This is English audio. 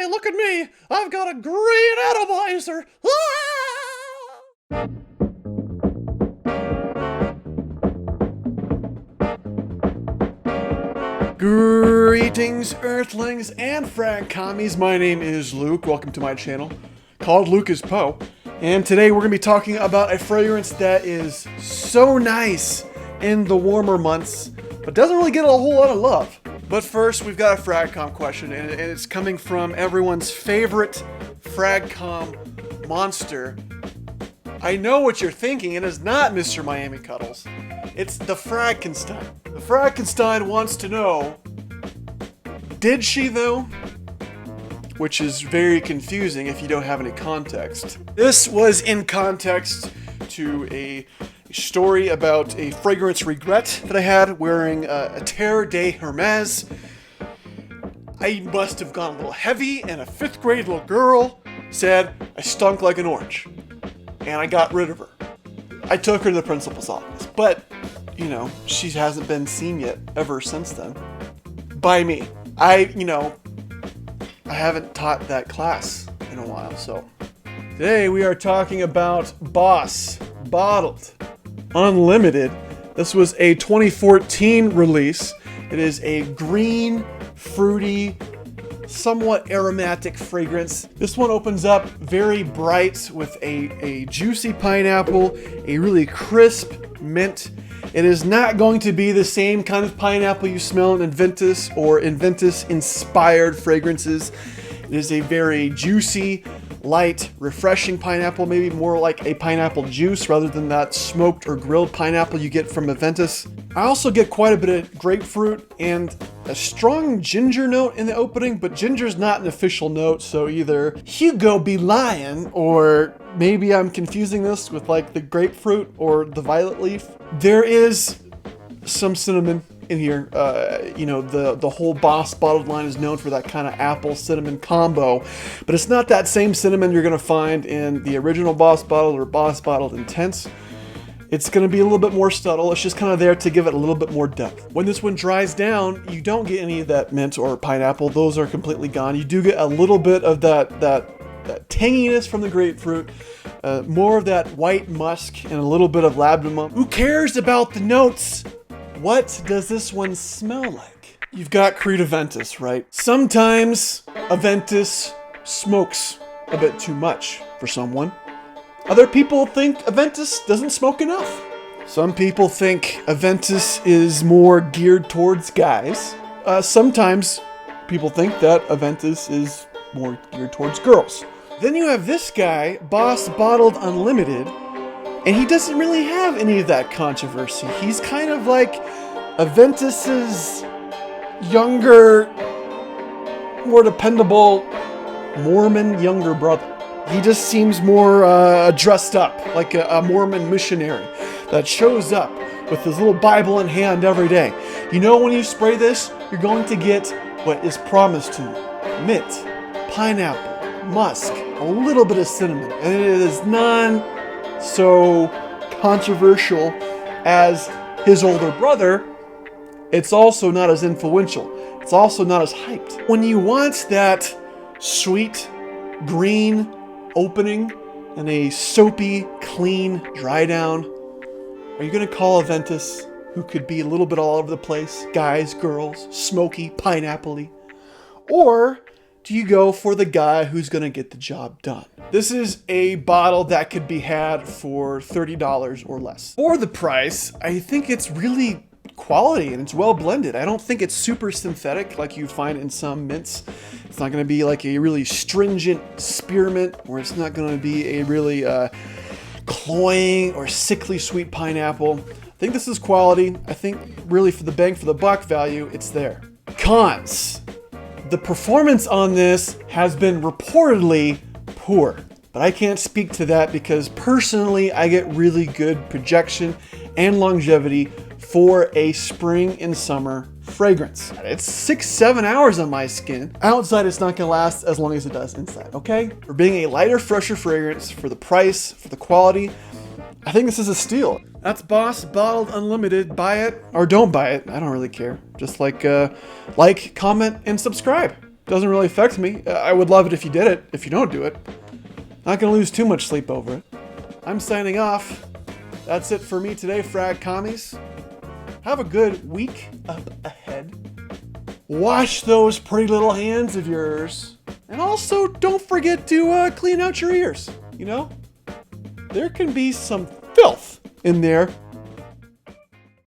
look at me! I've got a green atomizer! Ah! Greetings, Earthlings and Fragcommies. My name is Luke. Welcome to my channel called Luke is Poe. And today we're going to be talking about a fragrance that is so nice in the warmer months, but doesn't really get a whole lot of love. But first, we've got a Fragcomm question, and it's coming from everyone's favorite Fragcomm monster. I know what you're thinking. It is not Mr. Miami Cuddles. It's the Fragkenstein. The Fragkenstein wants to know, did she though? Which is very confusing if you don't have any context. This was in context to a story about a fragrance regret that I had wearing a Terre de Hermes. I must have gone a little heavy, and a 5th grade little girl said I stunk like an orange. And I got rid of her. I took her to the principal's office, but, you know, she hasn't been seen yet ever since then. By me. I haven't taught that class in a while, so. Today we are talking about Boss Bottled Unlimited. This was a 2014 release. It is a green, fruity, somewhat aromatic fragrance. This one opens up very bright with a juicy pineapple, a really crisp mint. It is not going to be the same kind of pineapple you smell in Inventus or Inventus inspired fragrances. It is a very juicy, light, refreshing pineapple, maybe more like a pineapple juice rather than that smoked or grilled pineapple you get from Inventus. I also get quite a bit of grapefruit and a strong ginger note in the opening, but ginger's not an official note, so either Hugo be lying, or maybe I'm confusing this with like the grapefruit or the violet leaf. There is some cinnamon in here. The whole Boss Bottled line is known for that kind of apple cinnamon combo, but it's not that same cinnamon you're gonna find in the original Boss Bottled or Boss Bottled Intense. It's gonna be a little bit more subtle. It's just kind of there to give it a little bit more depth. When this one dries down, you don't get any of that mint or pineapple. Those are completely gone. You do get a little bit of that tanginess from the grapefruit, more of that white musk, and a little bit of labdanum. Who cares about the notes? What does this one smell like? You've got Creed Aventus, right? Sometimes Aventus smokes a bit too much for someone. Other people think Aventus doesn't smoke enough. Some people think Aventus is more geared towards guys. Sometimes people think that Aventus is more geared towards girls. Then you have this guy, Boss Bottled Unlimited, and he doesn't really have any of that controversy. He's kind of like Aventus's younger, more dependable Mormon younger brother. He just seems more dressed up, like a Mormon missionary that shows up with his little Bible in hand every day. You know, when you spray this, you're going to get what is promised to you. Mint, pineapple, musk, a little bit of cinnamon. And it is not so controversial as his older brother. It's also not as influential. It's also not as hyped. When you want that sweet, green opening and a soapy, clean dry down, are you gonna call Aventus, who could be a little bit all over the place, guys, girls, smoky, pineapple-y? Or do you go for the guy who's gonna get the job done? This is a bottle that could be had for $30 or less. For the price, I think it's really quality and it's well blended. I don't think it's super synthetic like you find in some mints. It's not going to be like a really stringent spearmint, or it's not going to be a really cloying or sickly sweet pineapple. I think this is quality. I think really for the bang for the buck value, it's there. Cons. The performance on this has been reportedly poor, but I can't speak to that because personally I get really good projection and longevity for a spring and summer fragrance. It's 6-7 hours on my skin. Outside, it's not gonna last as long as it does inside, okay? For being a lighter, fresher fragrance, for the price, for the quality, I think this is a steal. That's Boss Bottled Unlimited. Buy it or don't buy it. I don't really care. Just like, comment, and subscribe. Doesn't really affect me. I would love it if you did it. If you don't do it, not gonna lose too much sleep over it. I'm signing off. That's it for me today, Frag Commies. Have a good week up ahead. Wash those pretty little hands of yours. And also, don't forget to clean out your ears. You know, there can be some filth in there